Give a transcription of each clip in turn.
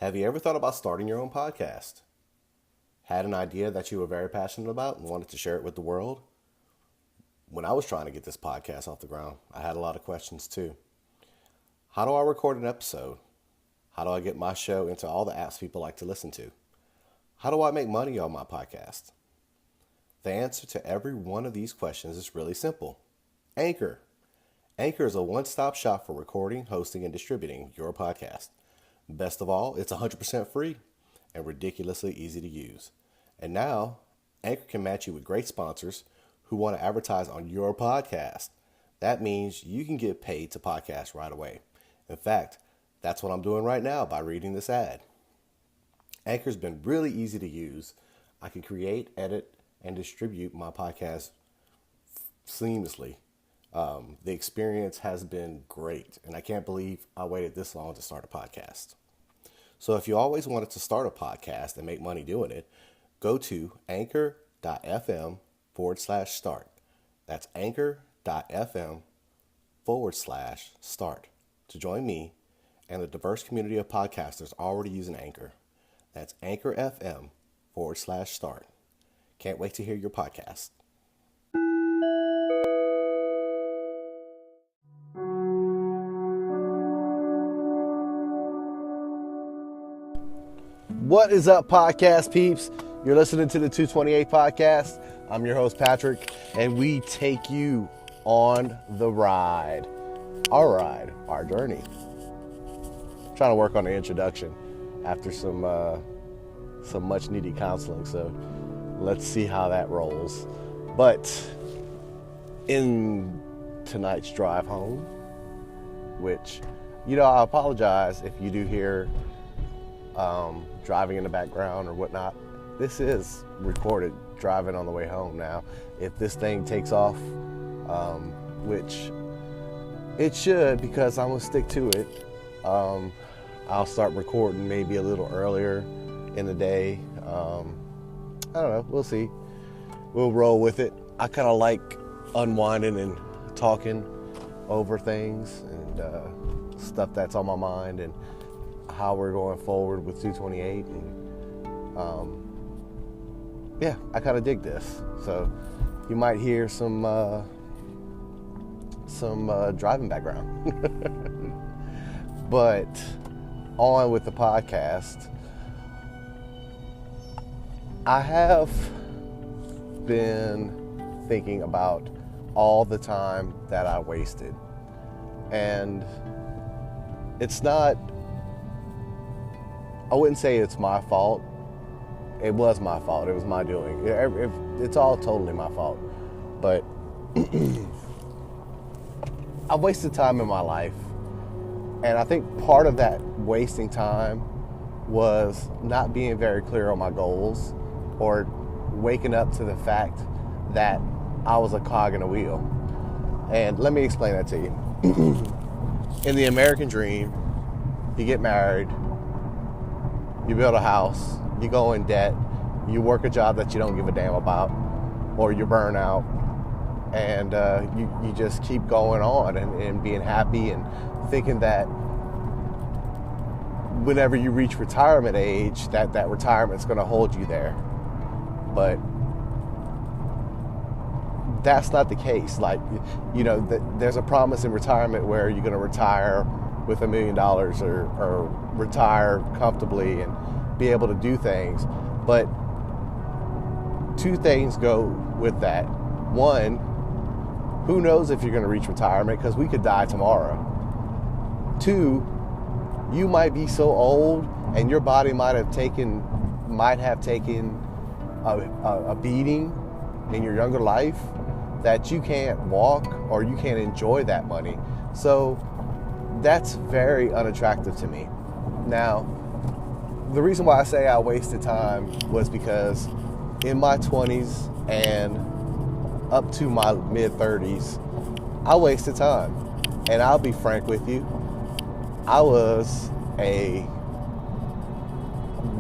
Have you ever thought about starting your own podcast? Had an idea that you were very passionate about and wanted to share it with the world? When I was trying to get this podcast off the ground, I had a lot of questions too. How do I record an episode? How do I get my show into all the apps people like to listen to? How do I make money on my podcast? The answer to every one of these questions is really simple. Anchor. Anchor is a one-stop shop for recording, hosting, and distributing your podcast. Best of all, it's 100% free and ridiculously easy to use. And now, Anchor can match you with great sponsors who want to advertise on your podcast. That means you can get paid to podcast right away. In fact, that's what I'm doing right now by reading this ad. Anchor's been really easy to use. I can create, edit, and distribute my podcast seamlessly. The experience has been great, and I can't believe I waited this long to start a podcast. So if you always wanted to start a podcast and make money doing it, go to anchor.fm/start. That's anchor.fm/start to join me and the diverse community of podcasters already using Anchor. That's anchor.fm/start. Can't wait to hear your podcast. What is up, podcast peeps? You're listening to the 228 podcast. I'm your host, Patrick, and we take you on the ride. Our journey. I'm trying to work on the introduction after some much needed counseling, so let's see how that rolls. But in tonight's drive home, which, I apologize if you do hear driving in the background or whatnot. This is recorded driving on the way home now. If this thing takes off, which it should, because I'm gonna stick to it, I'll start recording maybe a little earlier in the day. I don't know, we'll see. We'll roll with it. I kind of like unwinding and talking over things and stuff that's on my mind and how we're going forward with 228, and I kind of dig this. So you might hear some driving background. But on with the podcast. I have been thinking about all the time that I wasted, and it's not, I wouldn't say it's my fault. It was my fault. It was my doing. It's all totally my fault. But I wasted time in my life. And I think part of that wasting time was not being very clear on my goals or waking up to the fact that I was a cog in a wheel. And let me explain that to you. In the American dream, you get married, you build a house, you go in debt, you work a job that you don't give a damn about, or you burn out, and you just keep going on and being happy and thinking that whenever you reach retirement age, that retirement's going to hold you there. But that's not the case. Like, there's a promise in retirement where you're going to retire with $1 million or retire comfortably and be able to do things. But two things go with that. One, who knows if you're going to reach retirement, because we could die tomorrow. Two, you might be so old and your body might have taken a beating in your younger life that you can't walk or you can't enjoy that money. So that's very unattractive to me. Now, the reason why I say I wasted time was because in my 20s and up to my mid-30s, I wasted time. And I'll be frank with you, I was a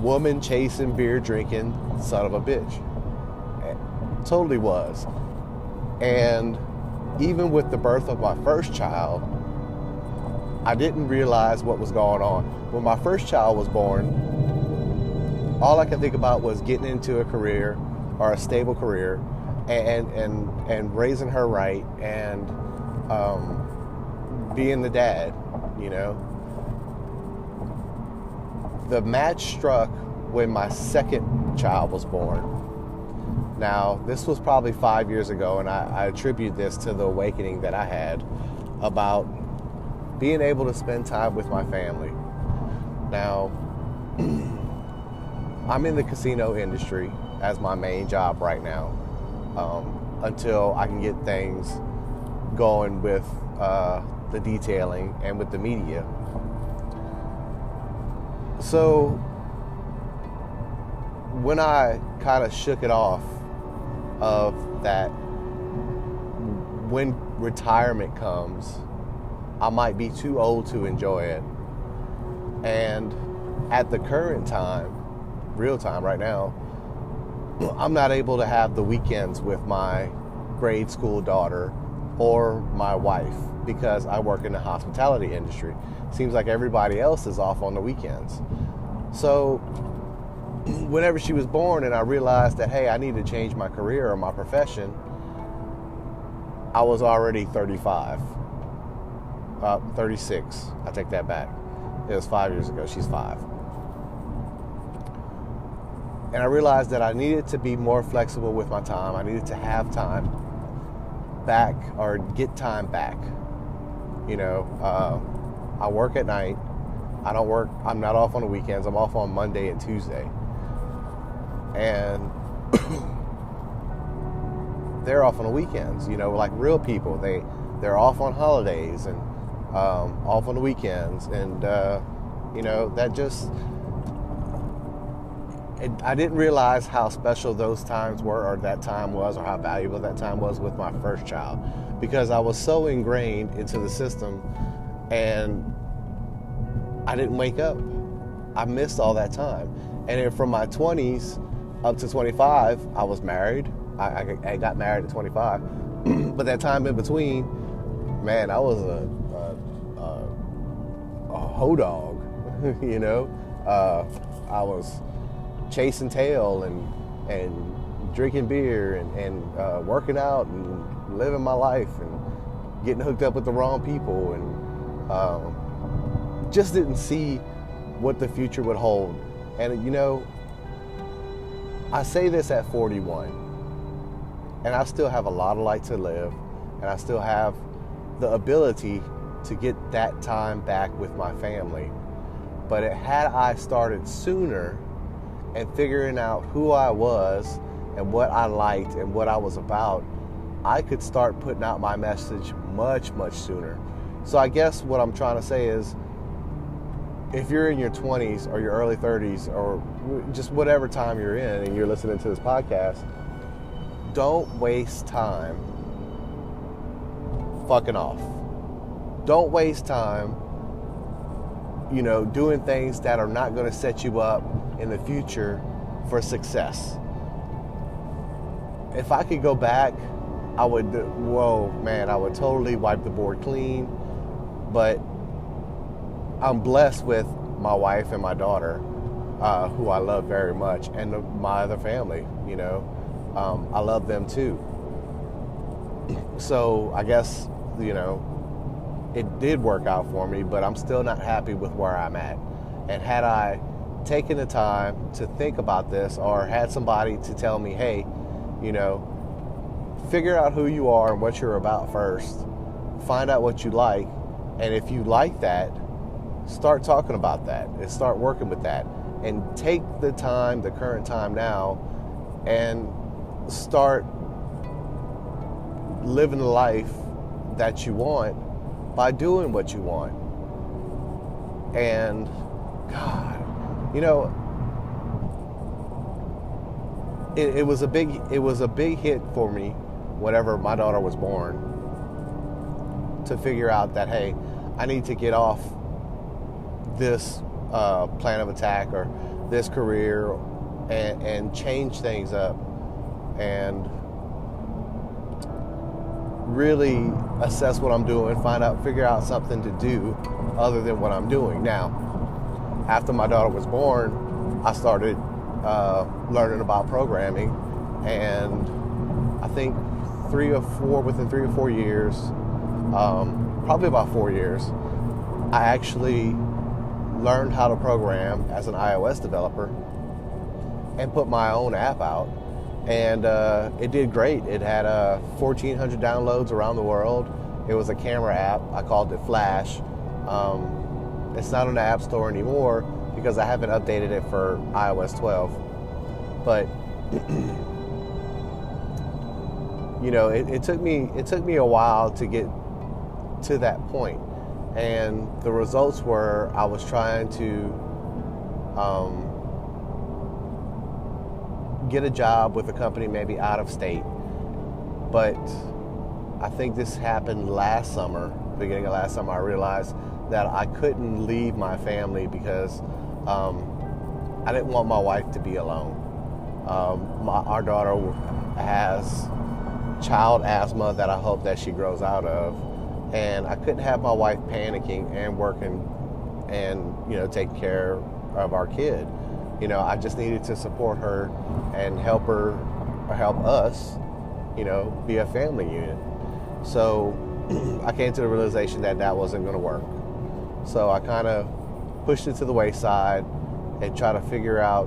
woman chasing, beer drinking son of a bitch. Totally was. And even with the birth of my first child, I didn't realize what was going on. When my first child was born, all I could think about was getting into a career or a stable career and raising her right and being the dad, you know. The match struck when my second child was born. Now, this was probably 5 years ago, and I attribute this to the awakening that I had about being able to spend time with my family. Now, I'm in the casino industry as my main job right now, until I can get things going with the detailing and with the media. So when I kind of shook it off of that, when retirement comes, I might be too old to enjoy it. And at the current time, real time right now, I'm not able to have the weekends with my grade school daughter or my wife because I work in the hospitality industry. Seems like everybody else is off on the weekends. So whenever she was born and I realized that, hey, I need to change my career or my profession, I was already 35. 36. I take that back. It was 5 years ago. She's 5. And I realized that I needed to be more flexible with my time. I needed to have time back or get time back. You know, I work at night. I'm not off on the weekends. I'm off on Monday and Tuesday. And they're off on the weekends, you know, like real people. They're off on holidays and off on the weekends. And, you know, that just... I didn't realize how special those times were, or that time was, or how valuable that time was with my first child, because I was so ingrained into the system and I didn't wake up. I missed all that time. And then from my 20s up to 25, I was married. I got married at 25. But that time in between, man, I was a hoe dog, you know? I was chasing tail and drinking beer and working out and living my life and getting hooked up with the wrong people and just didn't see what the future would hold. And you know, I say this at 41 and I still have a lot of life to live, and I still have the ability to get that time back with my family. But had I started sooner and figuring out who I was and what I liked and what I was about, I could start putting out my message much, much sooner. So I guess what I'm trying to say is, if you're in your 20s or your early 30s or just whatever time you're in and you're listening to this podcast, don't waste time fucking off. Don't waste time, you know, doing things that are not going to set you up in the future for success. If I could go back, I would, I would totally wipe the board clean. But I'm blessed with my wife and my daughter, who I love very much, and my other family, you know. I love them too. So I guess, you know, it did work out for me, but I'm still not happy with where I'm at. And had I taken the time to think about this, or had somebody to tell me, hey, you know, figure out who you are and what you're about first, find out what you like, and if you like that, start talking about that and start working with that, and take the time, the current time now, and start living the life that you want by doing what you want. And God, you know, it was a big hit for me whenever my daughter was born, to figure out that, hey, I need to get off this plan of attack or this career and change things up and really assess what I'm doing, figure out something to do other than what I'm doing. Now, after my daughter was born, I started learning about programming, and I think within 3 or 4 years, probably about 4 years, I actually learned how to program as an iOS developer and put my own app out. And it did great. It had 1,400 downloads around the world. It was a camera app. I called it Flash. It's not on the App Store anymore because I haven't updated it for iOS 12. But you know, it took me a while to get to that point. And the results were I was trying to get a job with a company maybe out of state. But I think this happened last summer, beginning of last summer. I realized that I couldn't leave my family because I didn't want my wife to be alone. Our daughter has child asthma that I hope that she grows out of. And I couldn't have my wife panicking and working and, you know, taking care of our kid. You know, I just needed to support her and help us, you know, be a family unit. So I came to the realization that that wasn't going to work. So I kind of pushed it to the wayside and try to figure out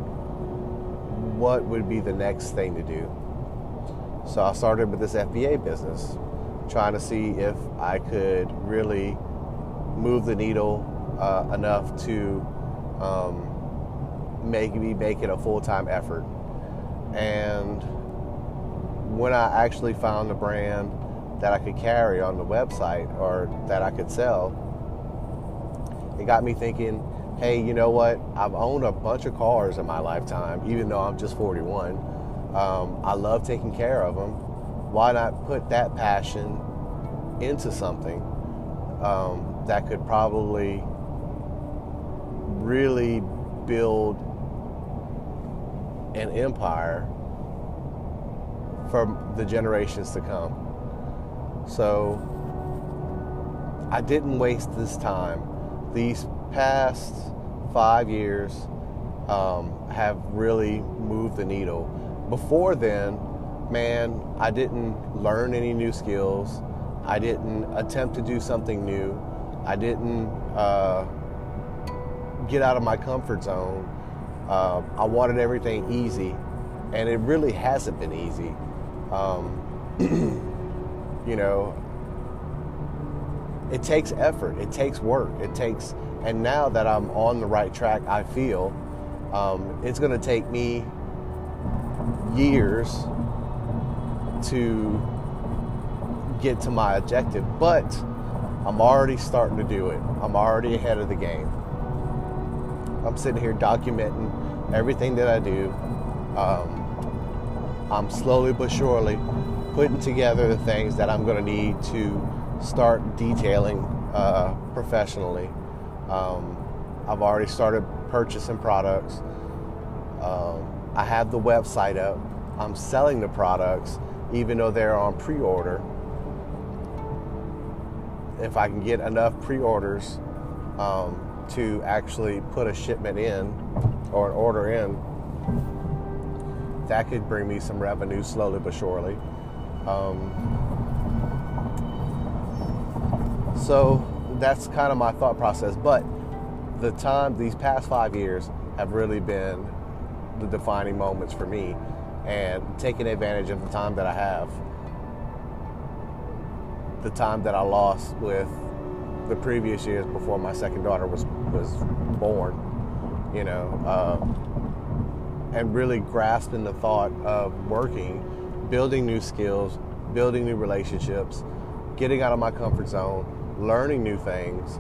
what would be the next thing to do. So I started with this FBA business, trying to see if I could really move the needle enough to make it a full-time effort. And when I actually found a brand that I could carry on the website or that I could sell, it got me thinking, hey, you know what? I've owned a bunch of cars in my lifetime, even though I'm just 41. I love taking care of them. Why not put that passion into something that could probably really build an empire for the generations to come. So I didn't waste this time. These past 5 years have really moved the needle. Before then, man, I didn't learn any new skills. I didn't attempt to do something new. I didn't get out of my comfort zone. I wanted everything easy, and it really hasn't been easy. You know, it takes effort, it takes work, and now that I'm on the right track, I feel it's going to take me years to get to my objective, but I'm already starting to do it. I'm already ahead of the game. I'm sitting here documenting everything that I do. I'm slowly but surely putting together the things that I'm going to need to start detailing professionally. I've already started purchasing products. I have the website up. I'm selling the products, even though they're on pre-order. If I can get enough pre-orders to actually put a shipment in or an order in, that could bring me some revenue slowly but surely. So that's kind of my thought process. But these past 5 years have really been the defining moments for me, and taking advantage of the time that I have. The time that I lost with the previous years before my second daughter was born, you know, and really grasping the thought of working, building new skills, building new relationships, getting out of my comfort zone, learning new things.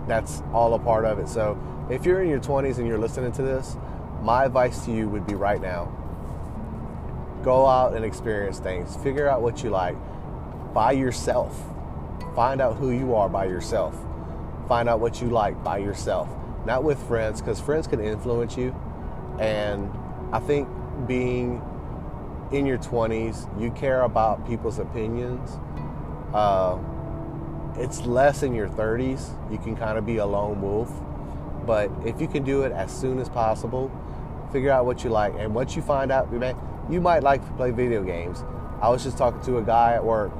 That's all a part of it. So if you're in your 20s and you're listening to this, my advice to you would be right now, go out and experience things. Figure out what you like by yourself. Find out who you are by yourself. Find out what you like by yourself. Not with friends, because friends can influence you. And I think being in your 20s, you care about people's opinions. It's less in your 30s. You can kind of be a lone wolf. But if you can do it as soon as possible, figure out what you like. And once you find out, you might like to play video games. I was just talking to a guy at work.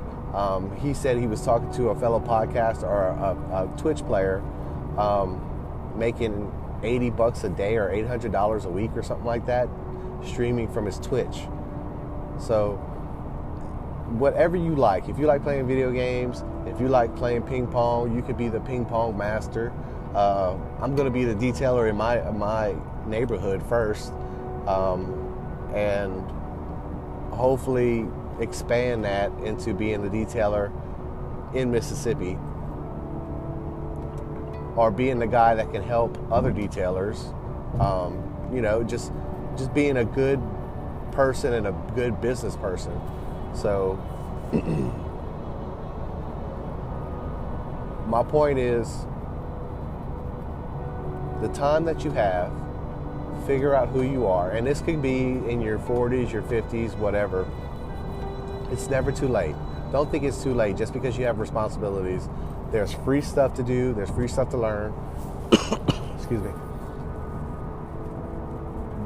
He said he was talking to a fellow podcaster or a Twitch player making $80 a day or $800 a week or something like that, streaming from his Twitch. So whatever you like, if you like playing video games, if you like playing ping pong, you could be the ping pong master. I'm going to be the detailer in my neighborhood first, and hopefully expand that into being the detailer in Mississippi, or being the guy that can help other detailers. Just being a good person and a good business person. So my point is, the time that you have, figure out who you are. And this could be in your 40s, your 50s, whatever. It's never too late. Don't think it's too late just because you have responsibilities. There's free stuff to do. There's free stuff to learn. Excuse me.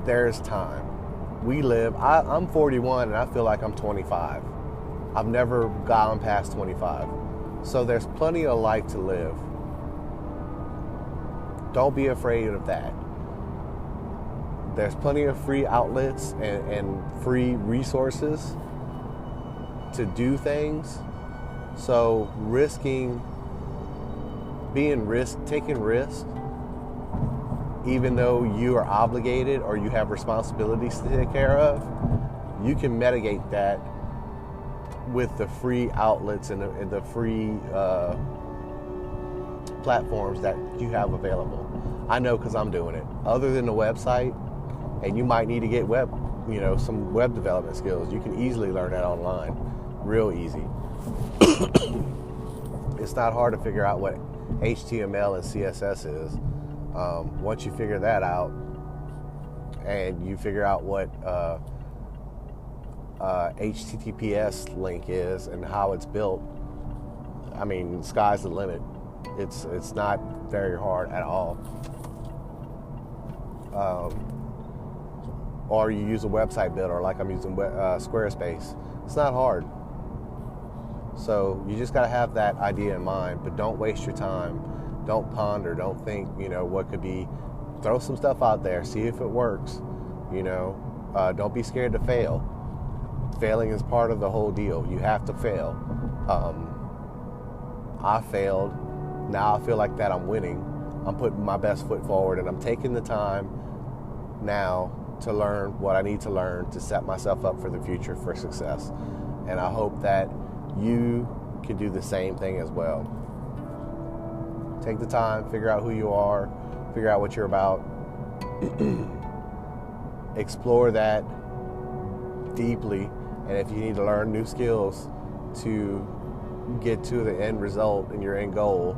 There's time. I'm 41 and I feel like I'm 25. I've never gone past 25. So there's plenty of life to live. Don't be afraid of that. There's plenty of free outlets and free resources to do things. So taking risks, even though you are obligated or you have responsibilities to take care of, you can mitigate that with the free outlets and the free platforms that you have available. I know because I'm doing it. Other than the website, and you might need to get some web development skills, you can easily learn that online. Real easy. It's not hard to figure out what HTML and CSS is. Once you figure that out, and you figure out what HTTPS link is and how it's built, I mean, sky's the limit. It's not very hard at all. Or you use a website builder like I'm using Squarespace. It's not hard. So you just got to have that idea in mind, but don't waste your time. Don't ponder. Don't think, what could be. Throw some stuff out there. See if it works. Don't be scared to fail. Failing is part of the whole deal. You have to fail. I failed. Now I feel like that I'm winning. I'm putting my best foot forward, and I'm taking the time now to learn what I need to learn to set myself up for the future for success. And I hope that you can do the same thing as well. Take the time, figure out who you are, figure out what you're about, explore that deeply, and if you need to learn new skills to get to the end result and your end goal,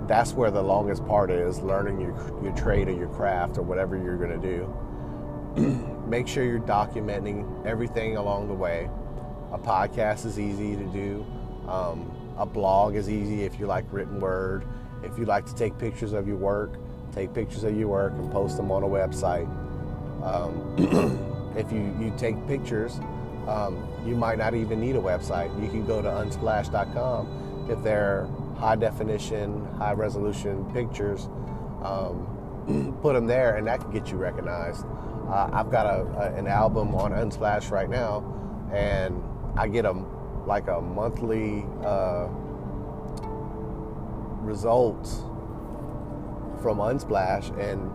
that's where the longest part is, learning your trade or your craft or whatever you're going to do. Make sure you're documenting everything along the way. A podcast is easy to do. A blog is easy if you like written word. If you like to take pictures of your work, take pictures of your work and post them on a website. If you take pictures, you might not even need a website. You can go to unsplash.com. If they're high definition, high resolution pictures, put them there and that can get you recognized. I've got an album on Unsplash right now, and I get a monthly results from Unsplash, and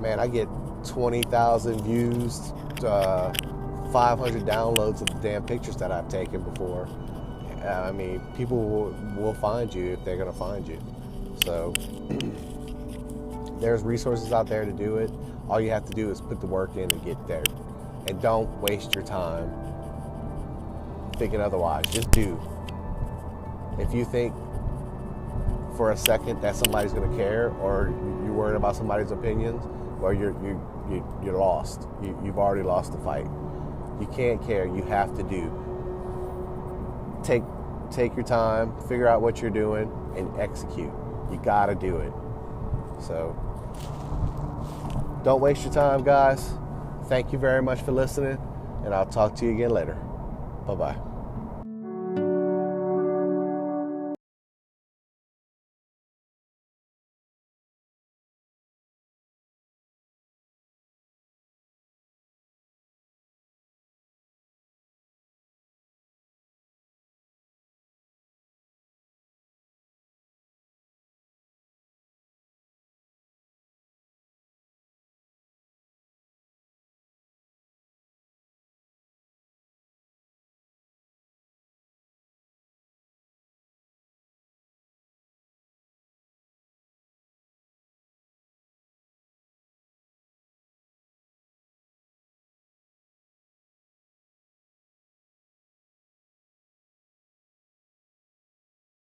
man, I get 20,000 views, 500 downloads of the damn pictures that I've taken before. I mean, people will find you if they're going to find you. So there's resources out there to do it. All you have to do is put the work in and get there. And don't waste your time thinking otherwise. Just do. If you think for a second that somebody's going to care, or you're worried about somebody's opinions, well, you're lost. You've already lost the fight. You can't care. You have to do. Take your time, figure out what you're doing, and execute. You gotta do it. So don't waste your time, guys. Thank you very much for listening, and I'll talk to you again later. Bye-bye.